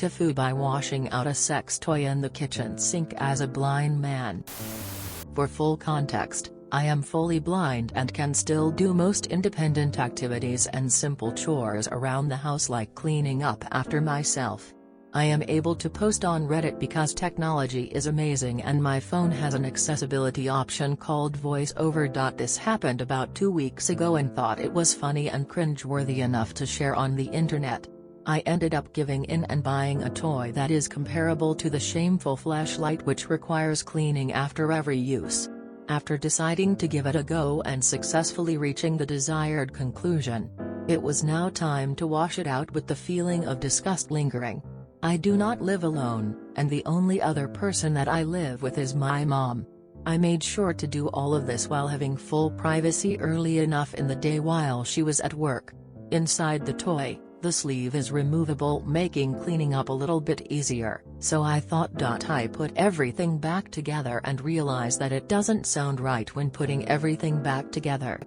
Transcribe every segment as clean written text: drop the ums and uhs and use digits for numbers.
tIFU by washing out a sex toy in the kitchen sink as a blind man. For full context, I am fully blind and can still do most independent activities and simple chores around the house like cleaning up after myself. I am able to post on Reddit because technology is amazing and my phone has an accessibility option called VoiceOver. This happened about 2 weeks ago and thought it was funny and cringeworthy enough to share on the internet. I ended up giving in and buying a toy that is comparable to the shameful fleshlight, which requires cleaning after every use. After deciding to give it a go and successfully reaching the desired conclusion, it was now time to wash it out with the feeling of disgust lingering. I do not live alone, and the only other person that I live with is my mom. I made sure to do all of this while having full privacy early enough in the day while she was at work. Inside the toy, the sleeve is removable, making cleaning up a little bit easier, so I thought. I put everything back together and realized that it doesn't sound right when putting everything back together.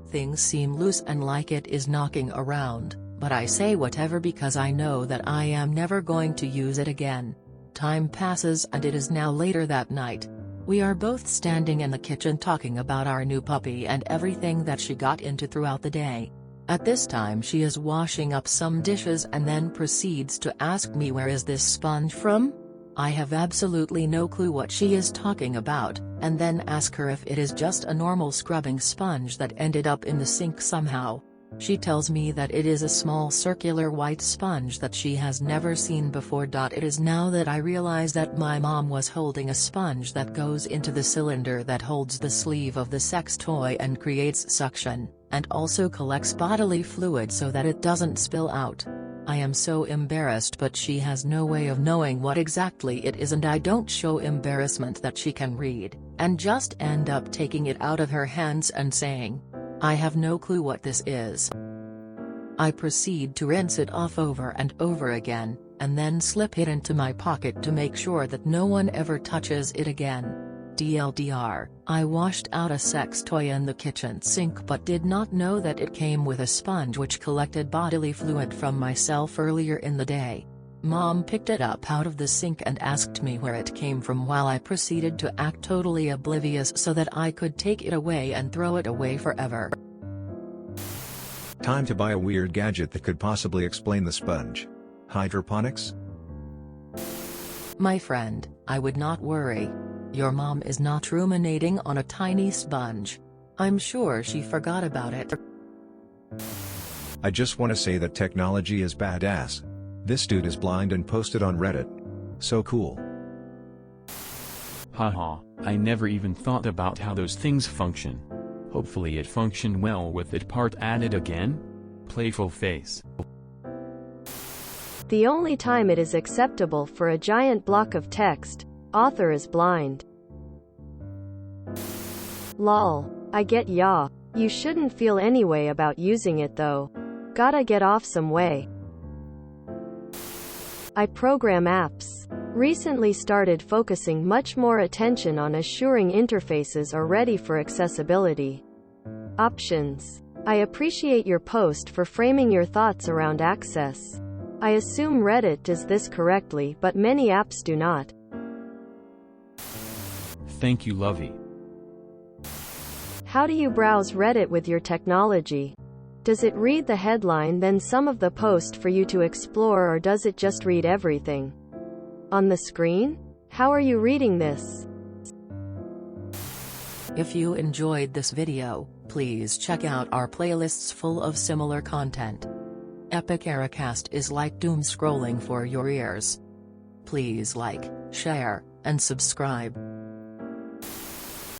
Things seem loose and like it is knocking around, but I say whatever because I know that I am never going to use it again. Time passes and it is now later that night. We are both standing in the kitchen talking about our new puppy and everything that she got into throughout the day. At this time she is washing up some dishes and then proceeds to ask me, where is this sponge from? I have absolutely no clue what she is talking about, and then ask her if it is just a normal scrubbing sponge that ended up in the sink somehow. She tells me that it is a small circular white sponge that she has never seen before. It is now that I realize that my mom was holding a sponge that goes into the cylinder that holds the sleeve of the sex toy and creates suction, and also collects bodily fluid so that it doesn't spill out. I am so embarrassed, but she has no way of knowing what exactly it is, and I don't show embarrassment that she can read, and just end up taking it out of her hands and saying, "I have no clue what this is." I proceed to rinse it off over and over again, and then slip it into my pocket to make sure that no one ever touches it again. TLDR, I washed out a sex toy in the kitchen sink but did not know that it came with a sponge which collected bodily fluid from myself earlier in the day. Mom picked it up out of the sink and asked me where it came from while I proceeded to act totally oblivious so that I could take it away and throw it away forever. Time to buy a weird gadget that could possibly explain the sponge. Hydroponics? My friend, I would not worry. Your mom is not ruminating on a tiny sponge. I'm sure she forgot about it. I just want to say that technology is badass. This dude is blind and posted on Reddit. So cool. Haha, I never even thought about how those things function. Hopefully it functioned well with it part added again? Playful face. The only time it is acceptable for a giant block of text, author is blind. Lol, I get ya. You shouldn't feel anyway about using it though. Gotta get off some way. I program apps. Recently started focusing much more attention on assuring interfaces are ready for accessibility. Options. I appreciate your post for framing your thoughts around access. I assume Reddit does this correctly, but many apps do not. Thank you, Lovey. How do you browse Reddit with your technology? Does it read the headline then some of the post for you to explore, or does it just read everything on the screen? How are you reading this? If you enjoyed this video, please check out our playlists full of similar content. Epic Eracast is like doom scrolling for your ears. Please like, share, and subscribe.